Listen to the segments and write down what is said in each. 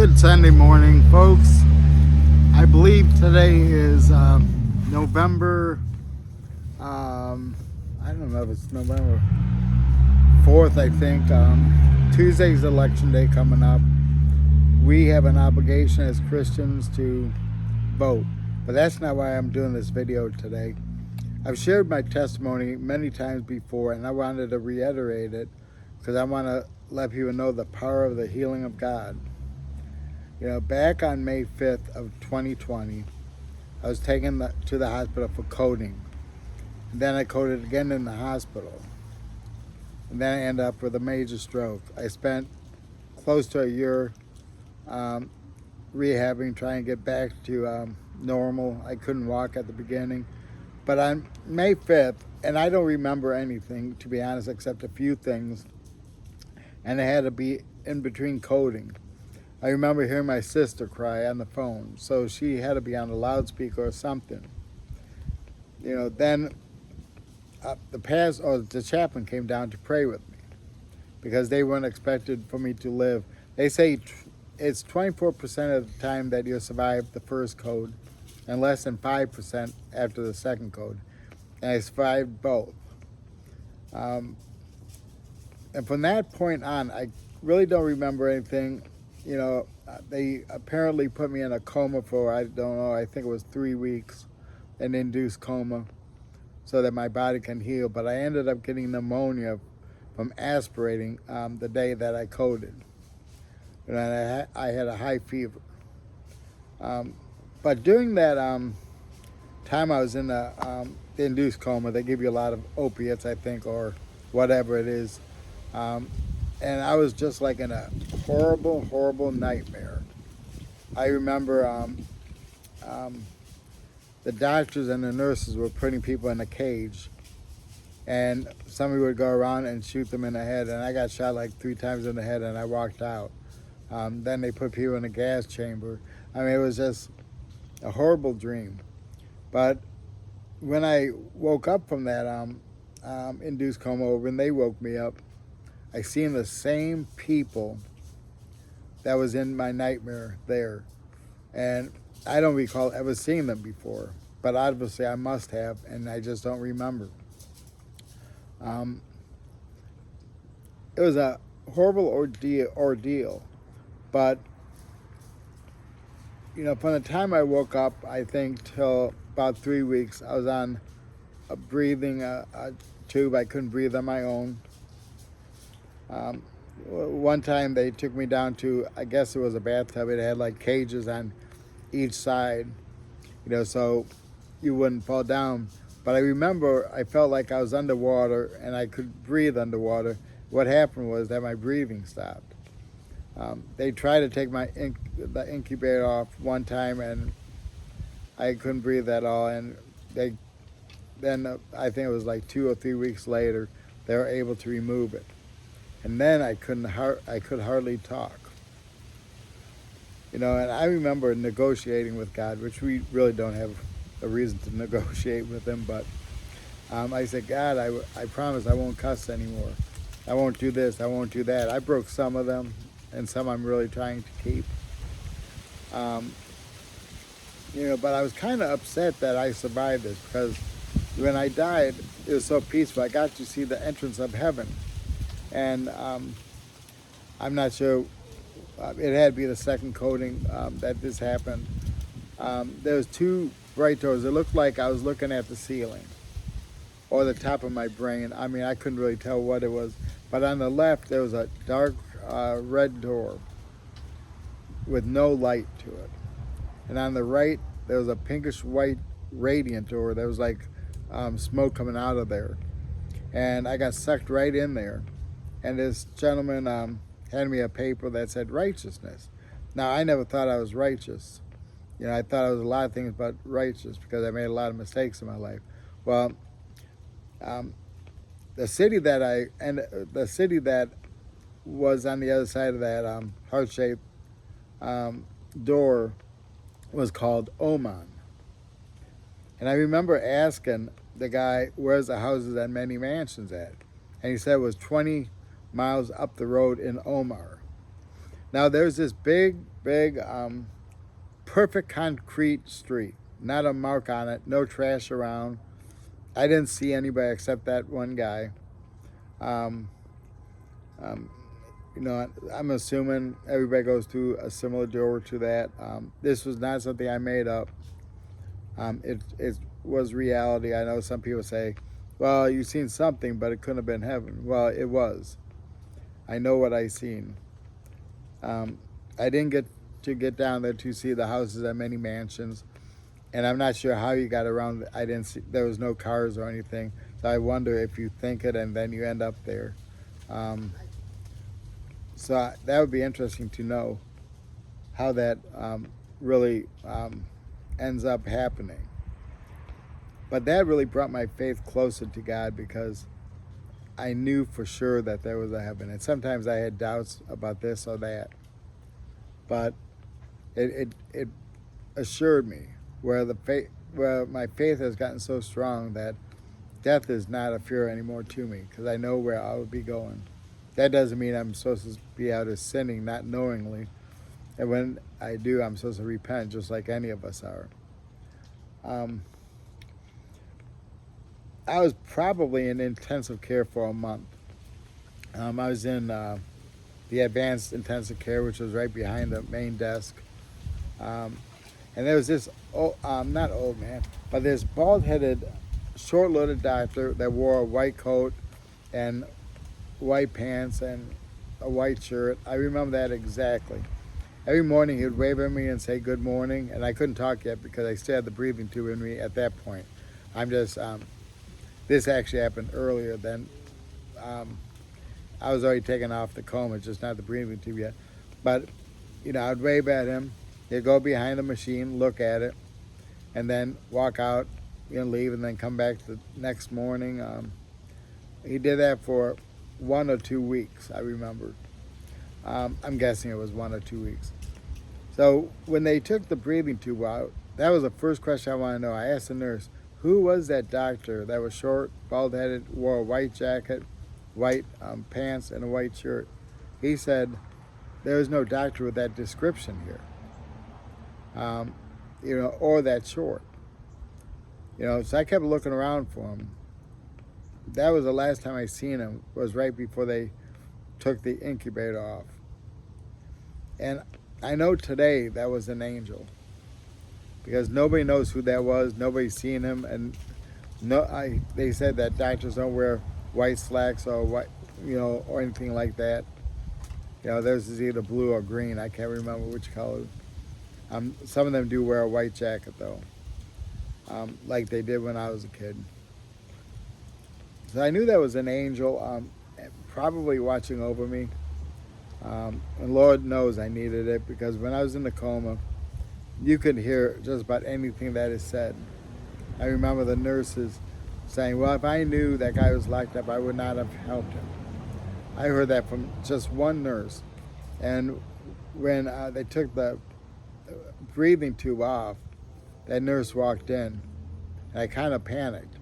Good Sunday morning, folks. I believe today is November, I don't know if it's November 4th, I think. Tuesday's election day coming up. We have an obligation as Christians to vote, but that's not why I'm doing this video today. I've shared my testimony many times before, and I wanted to reiterate it because I want to let people know the power of the healing of God. You know, back on May 5th of 2020, I was taken to the hospital for coding. And then I coded again in the hospital. And then I ended up with a major stroke. I spent close to a year rehabbing, trying to get back to normal. I couldn't walk at the beginning. But on May 5th, and I don't remember anything, to be honest, except a few things, and it had to be in between coding. I remember hearing my sister cry on the phone, so she had to be on a loudspeaker or something. You know, then the chaplain came down to pray with me because they weren't expected for me to live. They say it's 24% of the time that you'll survive the first code and less than 5% after the second code. And I survived both. And from that point on, I really don't remember anything. You know, they apparently put me in a coma for, I don't know, I think it was 3 weeks, an induced coma, so that my body can heal. But I ended up getting pneumonia from aspirating the day that I coded. And I had a high fever. But during that time I was in the induced coma, they give you a lot of opiates, I think, or whatever it is. And I was just like in a horrible, horrible nightmare. I remember the doctors and the nurses were putting people in a cage, and somebody would go around and shoot them in the head, and I got shot like 3 times in the head, and I walked out. Then they put people in a gas chamber. I mean, it was just a horrible dream. But when I woke up from that induced coma, when they woke me up, I seen the same people that was in my nightmare there. And I don't recall ever seeing them before, but obviously I must have, and I just don't remember. It was a horrible ordeal, but you know, from the time I woke up, I think till about 3 weeks, I was on a breathing tube. I couldn't breathe on my own. One time they took me down to, I guess it was a bathtub. It had like cages on each side, you know, so you wouldn't fall down. But I remember I felt like I was underwater and I could breathe underwater. What happened was that my breathing stopped. They tried to take the incubator off one time, and I couldn't breathe at all. And then I think it was like 2 or 3 weeks later, they were able to remove it. And then I could hardly talk. You know, and I remember negotiating with God, which we really don't have a reason to negotiate with him. But I said, God, I promise I won't cuss anymore. I won't do this. I won't do that. I broke some of them, and some I'm really trying to keep. You know, but I was kind of upset that I survived this, because when I died, it was so peaceful. I got to see the entrance of heaven. And I'm not sure, it had to be the second coding that this happened. There was 2 bright doors. It looked like I was looking at the ceiling or the top of my brain. I mean, I couldn't really tell what it was. But on the left, there was a dark red door with no light to it. And on the right, there was a pinkish white radiant door. There was like smoke coming out of there. And I got sucked right in there. And this gentleman handed me a paper that said righteousness. Now, I never thought I was righteous. You know, I thought I was a lot of things but righteous because I made a lot of mistakes in my life. Well, the city that was on the other side of that heart-shaped door was called Oman. And I remember asking the guy, where's the houses and many mansions at? And he said it was 20 miles up the road in Omar. Now there's this big, big, perfect concrete street, not a mark on it, no trash around. I didn't see anybody except that one guy. Um, um, I'm assuming everybody goes through a similar door to that. This was not something I made up. It was reality. I know some people say, well, you've seen something, but it couldn't have been heaven. Well, it was. I know what I seen. I didn't get down there to see the houses and many mansions, and I'm not sure how you got around. I didn't see, there was no cars or anything, so I wonder if you think it and then you end up there. Um, that would be interesting to know how that really ends up happening. But that really brought my faith closer to God because I knew for sure that there was a heaven. And sometimes I had doubts about this or that, but it assured me where my faith has gotten so strong that death is not a fear anymore to me because I know where I would be going. That doesn't mean I'm supposed to be out of sinning, not knowingly. And when I do, I'm supposed to repent just like any of us are. I was probably in intensive care for a month. I was in the advanced intensive care, which was right behind the main desk. And there was this, not old man, but this bald-headed, short-loaded doctor that wore a white coat and white pants and a white shirt. I remember that exactly. Every morning he would wave at me and say good morning, and I couldn't talk yet because I still had the breathing tube in me at that point. This actually happened earlier than, I was already taken off the coma, just not the breathing tube yet. But, I'd wave at him. He'd go behind the machine, look at it, and then walk out, leave, and then come back the next morning. He did that for 1 or 2 weeks, I remember. I'm guessing it was 1 or 2 weeks. So when they took the breathing tube out, that was the first question I wanted to know. I asked the nurse, who was that doctor that was short, bald-headed, wore a white jacket, white pants, and a white shirt? He said, there is no doctor with that description here, or that short. So I kept looking around for him. That was the last time I seen him, was right before they took the incubator off. And I know today that was an angel because nobody knows who that was. Nobody's seen him. And they said that doctors don't wear white slacks or white, or anything like that. Theirs is either blue or green. I can't remember which color. Some of them do wear a white jacket though, like they did when I was a kid. So I knew that was an angel, probably watching over me. And Lord knows I needed it because when I was in the coma, you could hear just about anything that is said. I remember the nurses saying, well, if I knew that guy was locked up, I would not have helped him. I heard that from just one nurse. And when they took the breathing tube off, that nurse walked in, and I kind of panicked.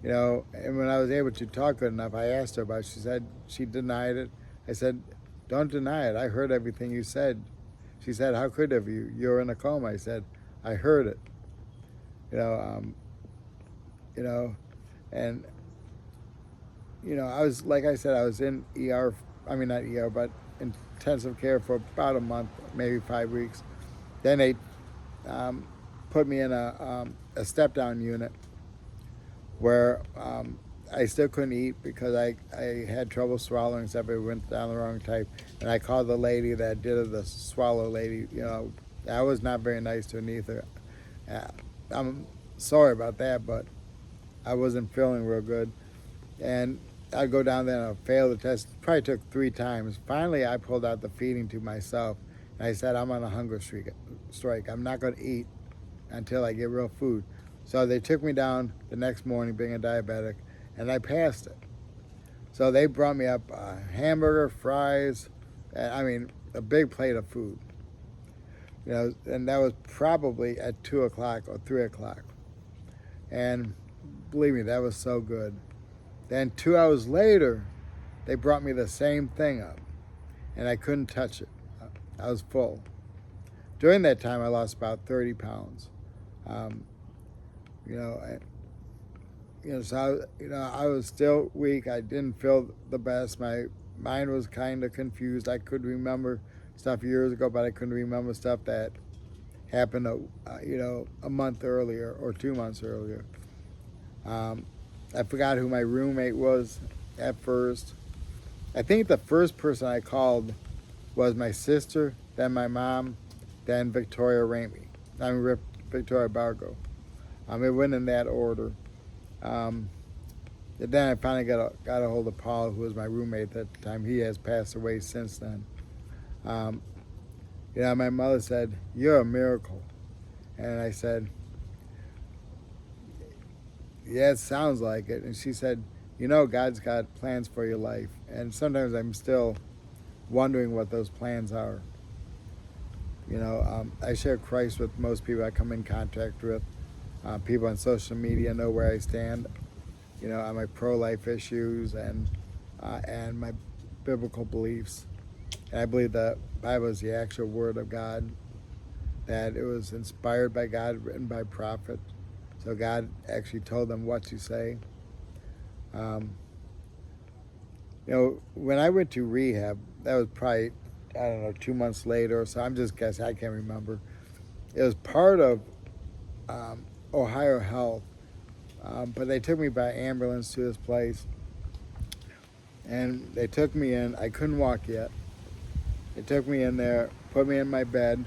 And when I was able to talk good enough, I asked her about it. She said she denied it. I said, don't deny it. I heard everything you said. She said, how could have you? You're in a coma. I said, I heard it. And I was, like I said, I was in ER, not ER, but intensive care for about a month, maybe 5 weeks. Then they put me in a step-down unit where I still couldn't eat because I had trouble swallowing stuff. It went down the wrong type. And I called the lady that did it, the swallow lady. I was not very nice to her neither. I'm sorry about that, but I wasn't feeling real good. And I'd go down there and I'd fail the test. It probably took 3 times. Finally, I pulled out the feeding tube myself. And I said, I'm on a hunger strike. I'm not going to eat until I get real food. So they took me down the next morning being a diabetic, and I passed it. So they brought me up a hamburger, fries, a big plate of food. And that was probably at 2 o'clock or 3 o'clock. And believe me, that was so good. Then 2 hours later, they brought me the same thing up, and I couldn't touch it. I was full. During that time, I lost about 30 pounds. Um, you know, I, so I was still weak. I didn't feel the best. My mind was kind of confused. I could remember stuff years ago, but I couldn't remember stuff that happened, a month earlier or 2 months earlier. I forgot who my roommate was at first. I think the first person I called was my sister, then my mom, then Victoria Ramey. Victoria Bargo. It went in that order. Then I finally got a hold of Paul, who was my roommate at the time. He has passed away since then. My mother said, "You're a miracle," and I said, "Yeah, it sounds like it." And she said, "God's got plans for your life," and sometimes I'm still wondering what those plans are. I share Christ with most people I come in contact with. People on social media know where I stand, on my pro-life issues and my biblical beliefs. And I believe the Bible is the actual Word of God, that it was inspired by God, written by prophet. So God actually told them what to say. When I went to rehab, that was probably, 2 months later or so. I'm just guessing. I can't remember. It was part of Ohio Health, but they took me by ambulance to this place, and they took me in. I couldn't walk yet. They took me in there, put me in my bed.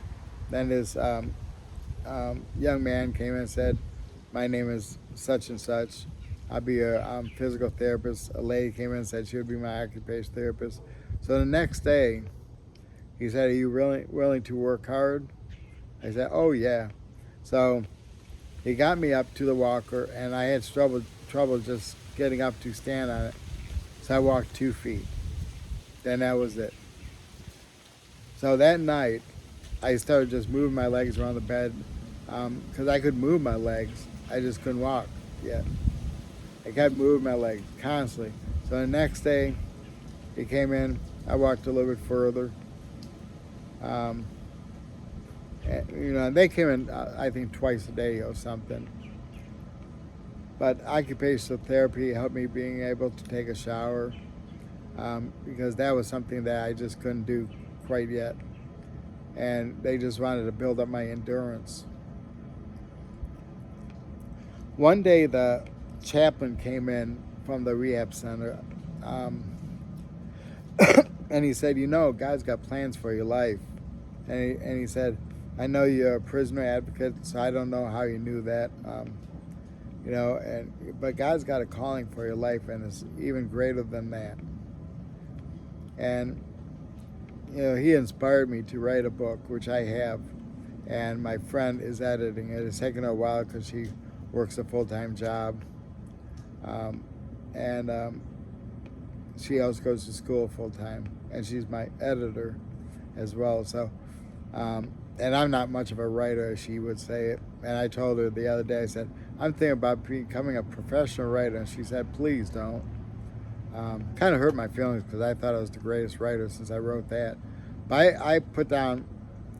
Then this young man came in and said, "My name is such and such. I'll be your physical therapist." A lady came in and said she would be my occupational therapist. So the next day, he said, "Are you really willing to work hard?" I said, "Oh, yeah." So he got me up to the walker, and I had trouble just getting up to stand on it. So I walked 2 feet. Then that was it. So that night, I started just moving my legs around the bed because I could move my legs. I just couldn't walk yet. I kept moving my legs constantly. So the next day, he came in. I walked a little bit further. And they came in, I think, twice a day or something. But occupational therapy helped me being able to take a shower because that was something that I just couldn't do quite yet. And they just wanted to build up my endurance. One day, the chaplain came in from the rehab center, and he said, God's got plans for your life. And he said, "I know you're a prisoner advocate, so I don't know how you knew that, but God's got a calling for your life, and it's even greater than that." And he inspired me to write a book, which I have, and my friend is editing it. It's taken her a while because she works a full-time job, and she also goes to school full-time, and she's my editor as well. So, and I'm not much of a writer, as she would say it. And I told her the other day, I said, "I'm thinking about becoming a professional writer," and she said, "Please don't." Kind of hurt my feelings because I thought I was the greatest writer since I wrote that. But I put down,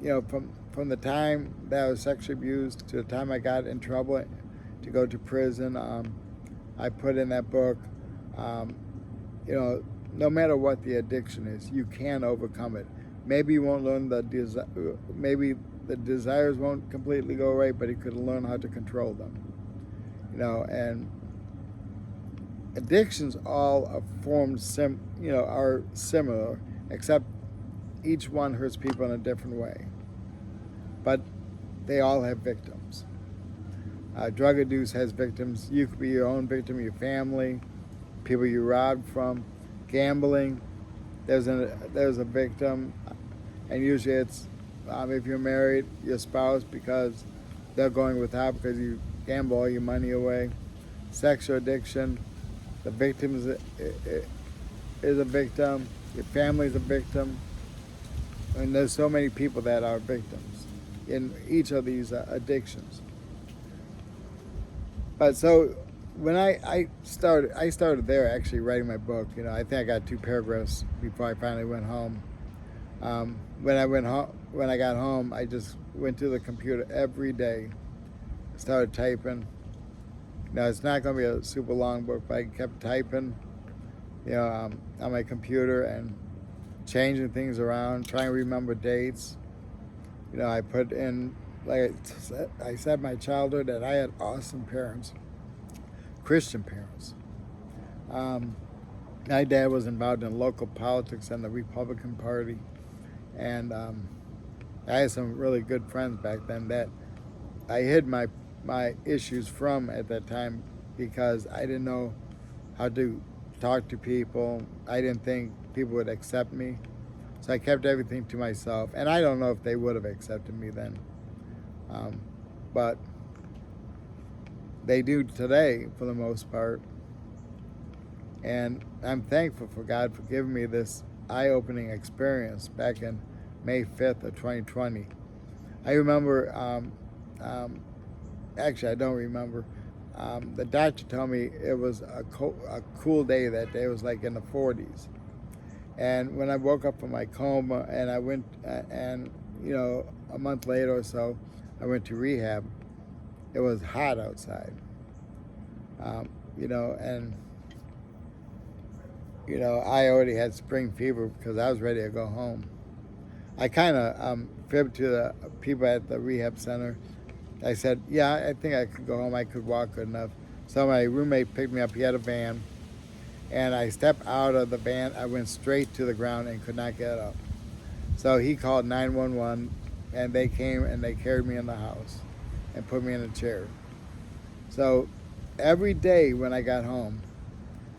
from the time that I was sexually abused to the time I got in trouble to go to prison, I put in that book, no matter what the addiction is, you can overcome it. Maybe you won't learn maybe the desires won't completely go away, but you could learn how to control them. And addictions all are are similar, except each one hurts people in a different way. But they all have victims. Drug abuse has victims. You could be your own victim, your family, people you robbed from. Gambling, there's a victim, and usually it's if you're married, your spouse, because they're going without because you gamble all your money away. Sexual addiction, the victim is a victim, your family's a victim, and there's so many people that are victims in each of these addictions. But so when I started there actually writing my book. I think I got 2 paragraphs before I finally went home. when I got home, I just went to the computer every day, started typing. Now it's not going to be a super long book, but I kept typing, on my computer and changing things around, trying to remember dates. I put in, like I said, my childhood, that I had awesome parents, Christian parents. My dad was involved in local politics and the Republican Party, and I had some really good friends back then that I hid my issues from at that time because I didn't know how to talk to people. I didn't think people would accept me. So I kept everything to myself. And I don't know if they would have accepted me then. But they do today for the most part. And I'm thankful for God for giving me this eye-opening experience back in May 5th of 2020. I remember, actually I don't remember, the doctor told me it was a cool day that day. It was like in the 40s. And when I woke up from my coma and I went, and a month later or so, I went to rehab, it was hot outside. And I already had spring fever because I was ready to go home. I kind of fibbed to the people at the rehab center. I said, yeah, I think I could go home. I could walk good enough. So my roommate picked me up. He had a van. And I stepped out of the van. I went straight to the ground and could not get up. So he called 911, and they came and they carried me in the house and put me in a chair. So every day when I got home,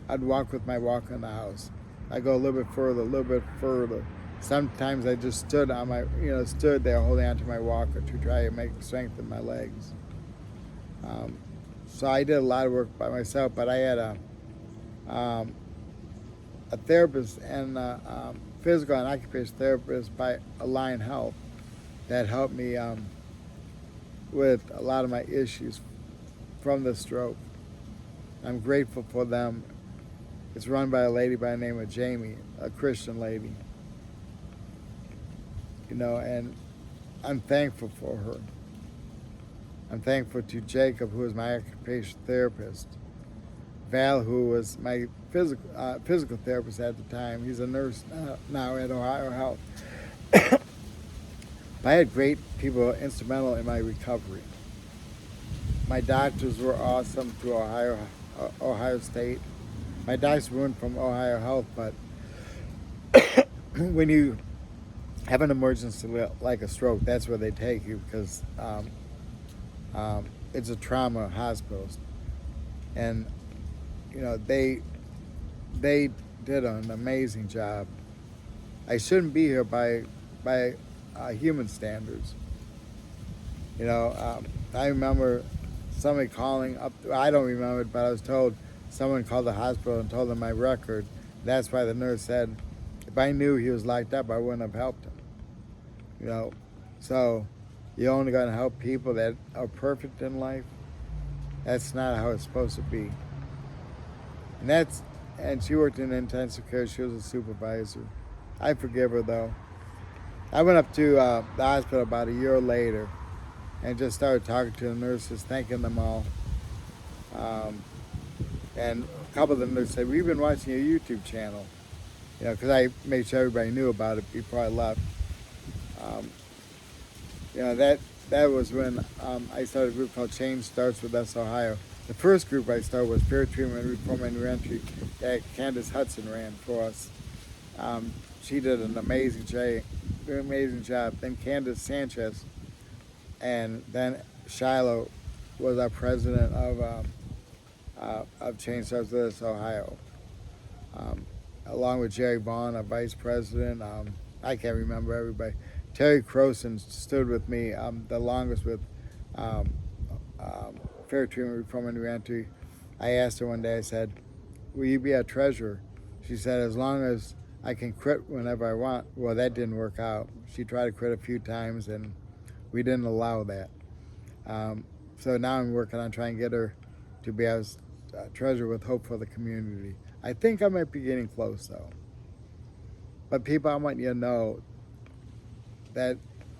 I'd walk with my walker in the house. I'd go a little bit further, a little bit further. Sometimes I just stood stood there holding onto my walker to try to make strengthen my legs. So I did a lot of work by myself, but I had a therapist and a physical and occupational therapist by Align Health that helped me with a lot of my issues from the stroke. I'm grateful for them. It's run by a lady by the name of Jamie, a Christian lady. And I'm thankful for her. I'm thankful to Jacob, who was my occupational therapist. Val, who was my physical therapist at the time. He's a nurse now at Ohio Health. I had great people instrumental in my recovery. My doctors were awesome through Ohio State. My doctors weren't from Ohio Health, but when you have an emergency like a stroke, that's where they take you because it's a trauma hospital. And they did an amazing job. I shouldn't be here by human standards. I remember somebody calling up. I don't remember it, but I was told someone called the hospital and told them my record. That's why the nurse said, if I knew he was locked up, I wouldn't have helped him. So you're only going to help people that are perfect in life. That's not how it's supposed to be. And she worked in intensive care. She was a supervisor. I forgive her though. I went up to the hospital about a year later and just started talking to the nurses, thanking them all. And a couple of the nurses said, we've been watching your YouTube channel, because I made sure everybody knew about it before I left. That was when I started a group called Change Starts With Us Ohio. The first group I started was Fair Treatment, Reform, and Reentry that Candace Hudson ran for us. She did an amazing job. Then Candace Sanchez, and then Shiloh was our president of Change Starts With Us Ohio. Along with Jerry Vaughn, our vice president. I can't remember everybody. Terry Croson stood with me the longest with Fair Treatment, Reform, and Reentry. I asked her one day, I said, will you be our treasurer? She said, as long as I can quit whenever I want. Well, that didn't work out. She tried to quit a few times, and we didn't allow that. So now I'm working on trying to get her to be our treasurer with Hope for the Community. I think I might be getting close, though. But people, I want you to know, that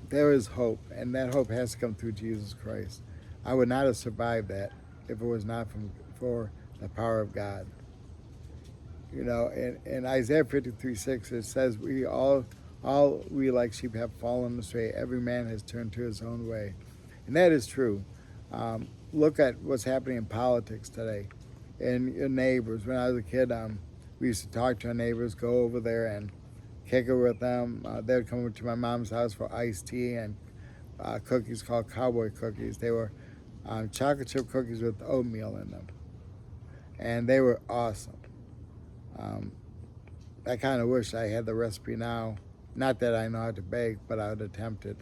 there is hope, and that hope has to come through Jesus Christ. I would not have survived that if it was not for the power of God. You know, in Isaiah 53:6, it says, all we like sheep have fallen astray. Every man has turned to his own way. And that is true. Look at what's happening in politics today. And your neighbors, when I was a kid, we used to talk to our neighbors, go over there and kick it with them. They'd come over to my mom's house for iced tea and cookies called cowboy cookies. They were chocolate chip cookies with oatmeal in them. And they were awesome. I kind of wish I had the recipe now. Not that I know how to bake, but I would attempt it.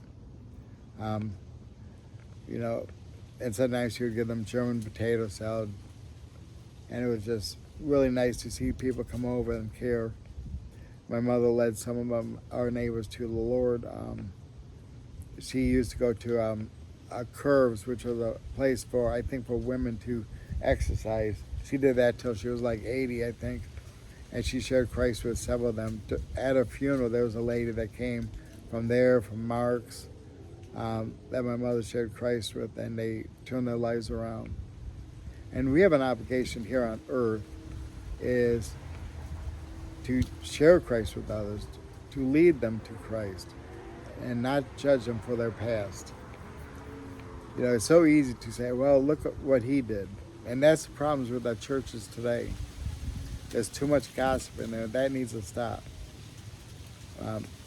You know, and sometimes she would give them German potato salad. And it was just really nice to see people come over and care. My mother led some of them, our neighbors, to the Lord. She used to go to Curves, which was a place for, I think, for women to exercise. She did that till she was like 80, I think. And she shared Christ with several of them. At her funeral, there was a lady that came from there, from Mark's, that my mother shared Christ with, and they turned their lives around. And we have an obligation here on earth is to share Christ with others, to lead them to Christ, and not judge them for their past. You know, it's so easy to say, well, look at what he did. And that's the problems with our churches today. There's too much gossip in there. That needs to stop.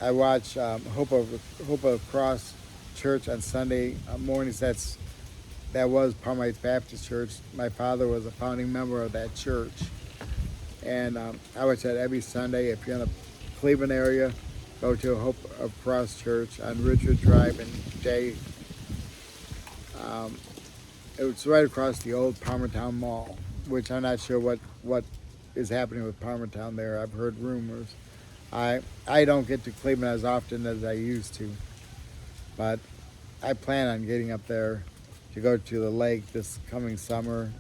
I watch Hope of the Cross Church on Sunday mornings. That was Palm Heights Baptist Church. My father was a founding member of that church. And I watch that every Sunday. If you're in the Cleveland area, go to Hope of Cross Church on Ridgewood Drive in Jay. It's right across the old Palmertown Mall, which I'm not sure what is happening with Palmertown there. I've heard rumors. I don't get to Cleveland as often as I used to, but I plan on getting up there to go to the lake this coming summer.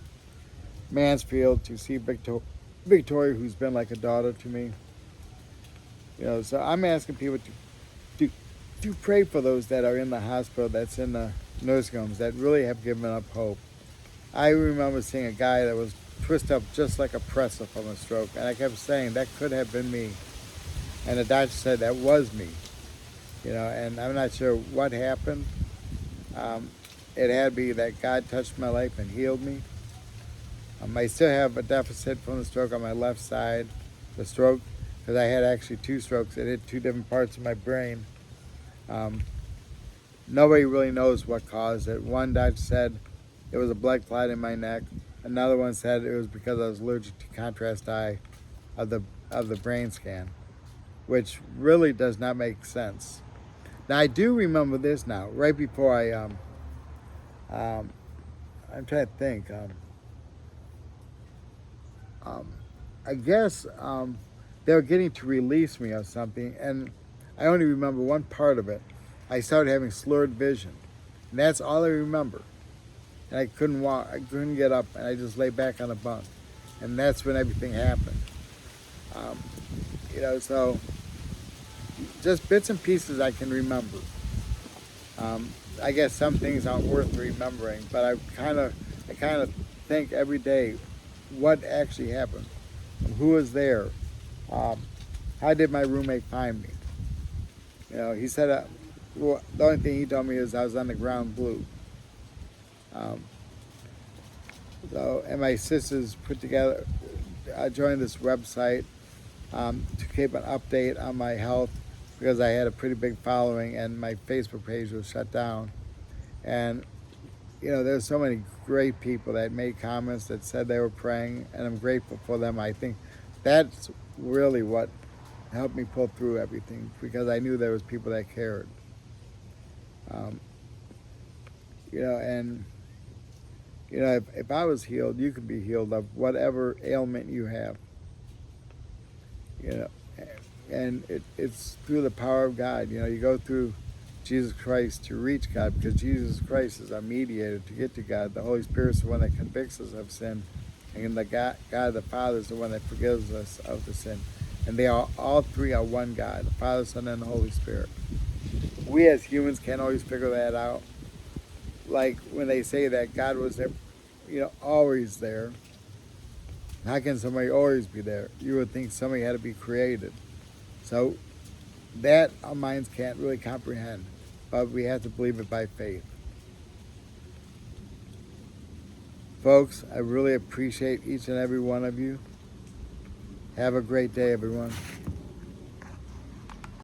Mansfield to see Victoria, who's been like a daughter to me. You know, so I'm asking people to pray for those that are in the hospital, that's in the nursing homes, that really have given up hope. I remember seeing a guy that was twisted up just like a pretzel from a stroke, and I kept saying that could have been me. And the doctor said that was me. You know, and I'm not sure what happened. It had to be that God touched my life and healed me. I still have a deficit from the stroke on my left side. The stroke, because I had actually 2 strokes. It hit 2 different parts of my brain. Nobody really knows what caused it. One doctor said it was a blood clot in my neck. Another one said it was because I was allergic to contrast dye of the brain scan, which really does not make sense. Now I do remember this now. Right before I'm trying to think. I guess they were getting to release me or something, and I only remember one part of it. I started having slurred vision, and that's all I remember. And I couldn't walk, I couldn't get up, and I just lay back on a bunk. And that's when everything happened. You know, so just bits and pieces I can remember. I guess some things aren't worth remembering, but I kind of think every day, what actually happened? Who was there? How did my roommate find me? You know, he said, the only thing he told me is I was on the ground blue. And my sisters put together, I joined this website to keep an update on my health because I had a pretty big following and my Facebook page was shut down. And, you know, there's so many great people that made comments that said they were praying, and I'm grateful for them. I think that's really what helped me pull through everything, because I knew there was people that cared. You know, and you know, if I was healed, you could be healed of whatever ailment you have. You know, and it's through the power of God. You know, you go through Jesus Christ to reach God, because Jesus Christ is our mediator to get to God. The Holy Spirit is the one that convicts us of sin, and the God the Father is the one that forgives us of the sin. And they are all three are one God, the Father, Son, and the Holy Spirit. we as humans can't always figure that out. Like when they say that God was there, always there. How can somebody always be there? You would think somebody had to be created. So that our minds can't really comprehend, but we have to believe it by faith. Folks, I really appreciate each and every one of you. Have a great day, everyone.